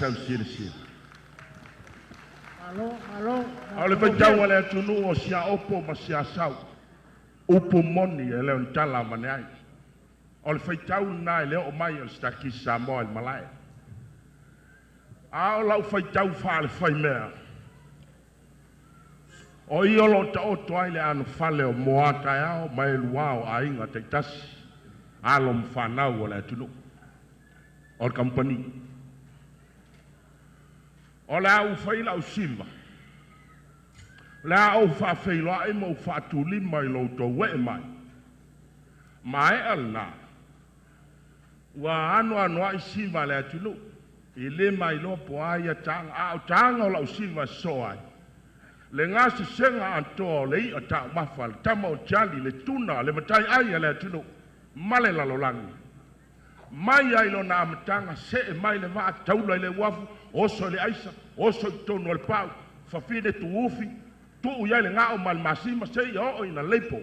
tau siri. Alo. Ole fa jau ale tunu o sia opo ma sia sau. Upo moni ele on tala manai. Ole fa jau na ele o mai o Starkist Samoa malai. A ola fa jau fa le fa mea. O iolo ta o toai le anu fale o moata yao mai luao a inga te tasi. Alo mfanau ole tunu. Ole company. Ole au faila au Siva. La au fa faila e mo fa tuli mai lo to we mai. Mai alna. Wa anu ai Siva le tunu. Ile mai lo po ai tanga au tanga o Siva soai. Le ngasi senga anto le i ata mafal tamo jali le tuna le matai ai le tunu. Male la lolangi. Mai ai lo na matanga se mai le va taula le wafu oso le aisa oso tonu al pau fa fine tu ufi tu ia le ngao mal masima se o ina lepo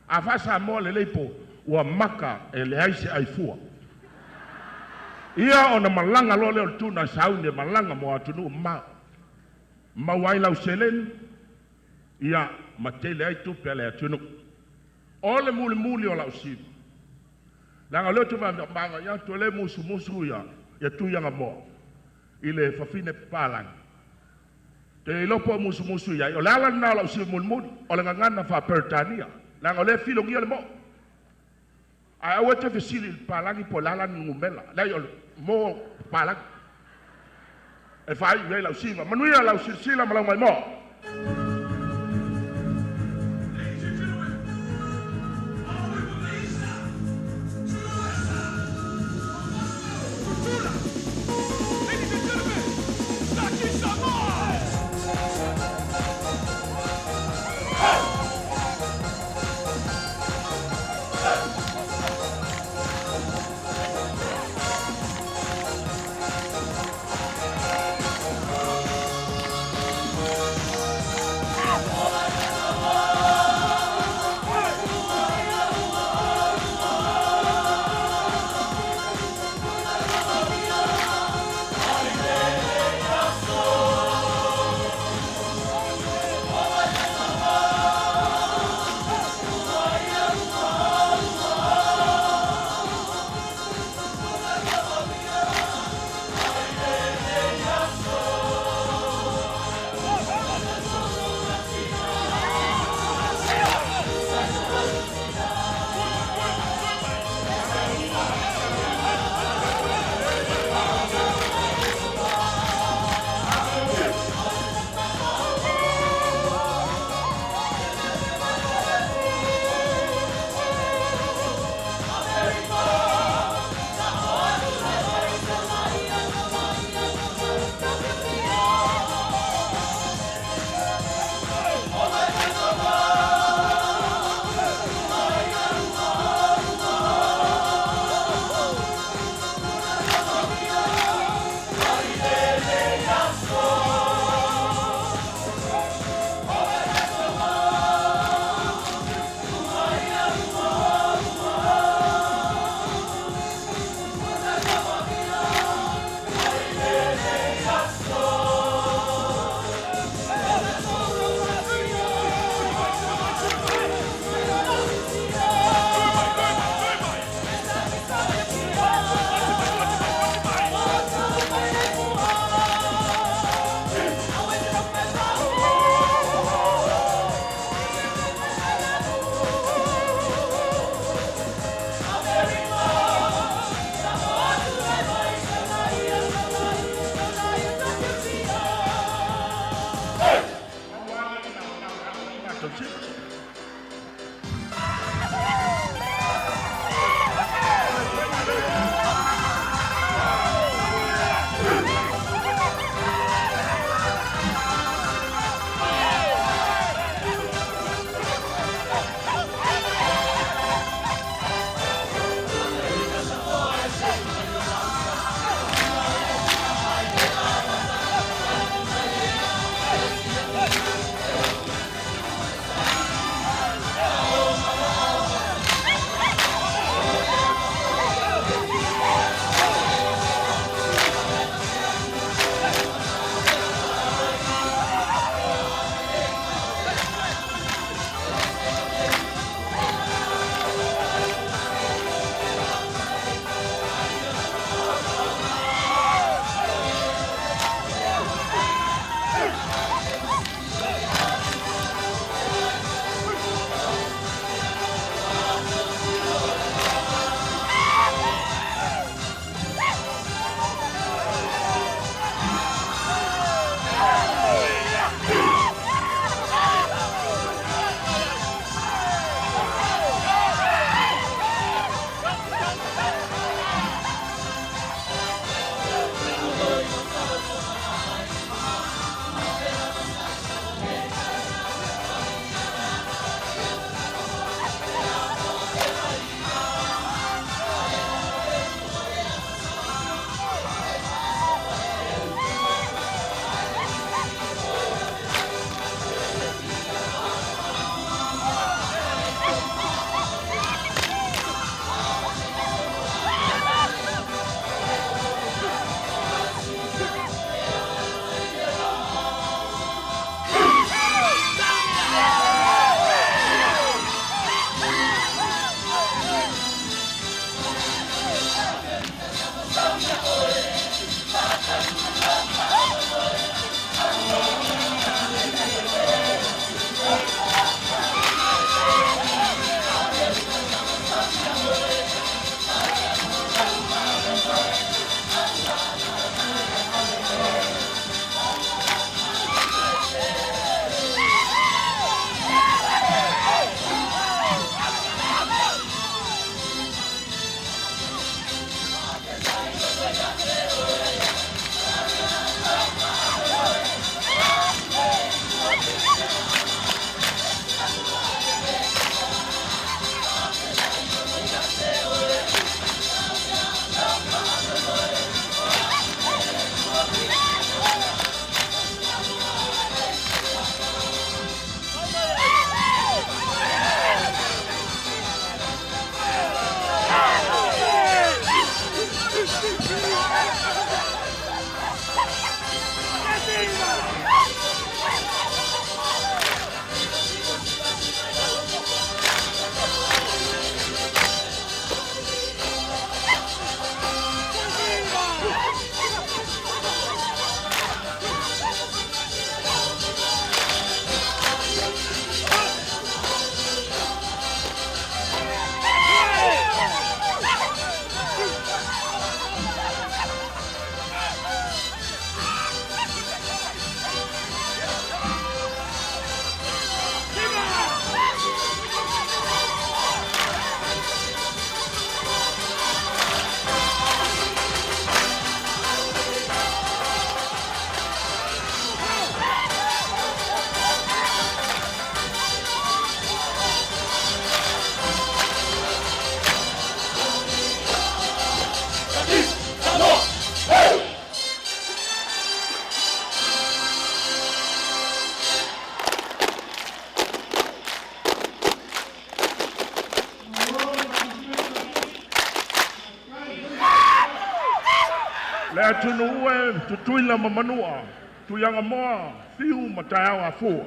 a fasa mo le lepo wa maka e le aisa ai fua ia ona malanga lo le tuna saune malanga mo atunu ma wai lau selen ia matele ai tu pele atunu ole muli o lau Siva. Langa lotu manga ya tole musu ya tu yang mo ile fafine palang te lopo musu ya o lala na la Siva mulmul o langa ngana fa pertania langa le filo ngia le mo a wete fesili palangi po lala ngumela la yo mo palang e fai ye la Siva manuia la sila malang mai mo. Le atunu e tutuila mamanua. Tuianga moa. Fiu mataiaga fua.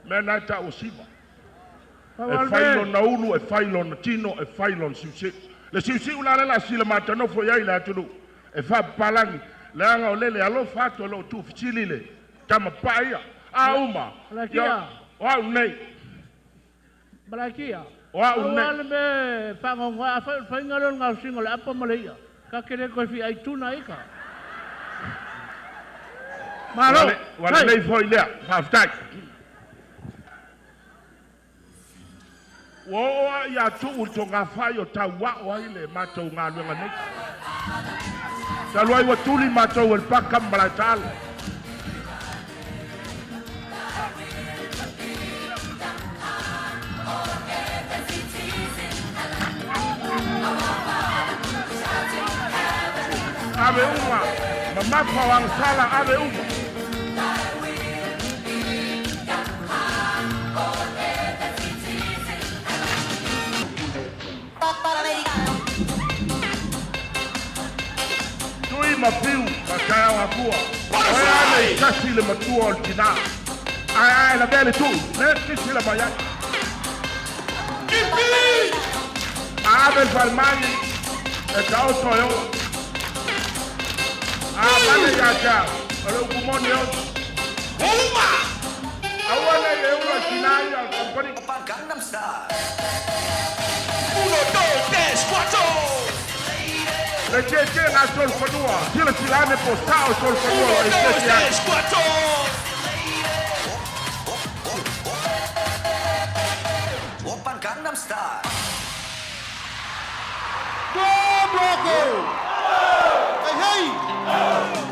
Me nai ta o Siva. E failo na ulu, e failo na tino, e failo na siusiu. Le siusiu la sila matanofo iai le atunu. E fa palangi. Le anga o lele alo fato lo tu fitili le. Kama paia. A uma. Malakia. Wa unei. Malakia. Wa unei. Awal me fangonga fa ngalon ngau singo apa Malaysia. Ka kere ko fi ai tuna ika. Malo. Wala nei foi lea. Haftai. Wa ya tu utonga fayo ta wa ile mato ngalwenga nei. Talwai wa tuli mato el pakam malatal. Ave uma, mamá pawang sala ave uma. Tui mapiu, makaya wakua. Oya kasi le matua oltina. Ai la belle tu, ne kisi la maya. Ipi! Ave falmani, e kao soyo. Vale ya, pero kumoni yo. Uma! Awala ye una sinaya, company. Gangnam Style. 1, 2, 3, 4. Le che na sol fadua, tira silane postao sol fadua. 1, 2, 3, 4. Open Gangnam Style. Go, Bronco! Hey, hey!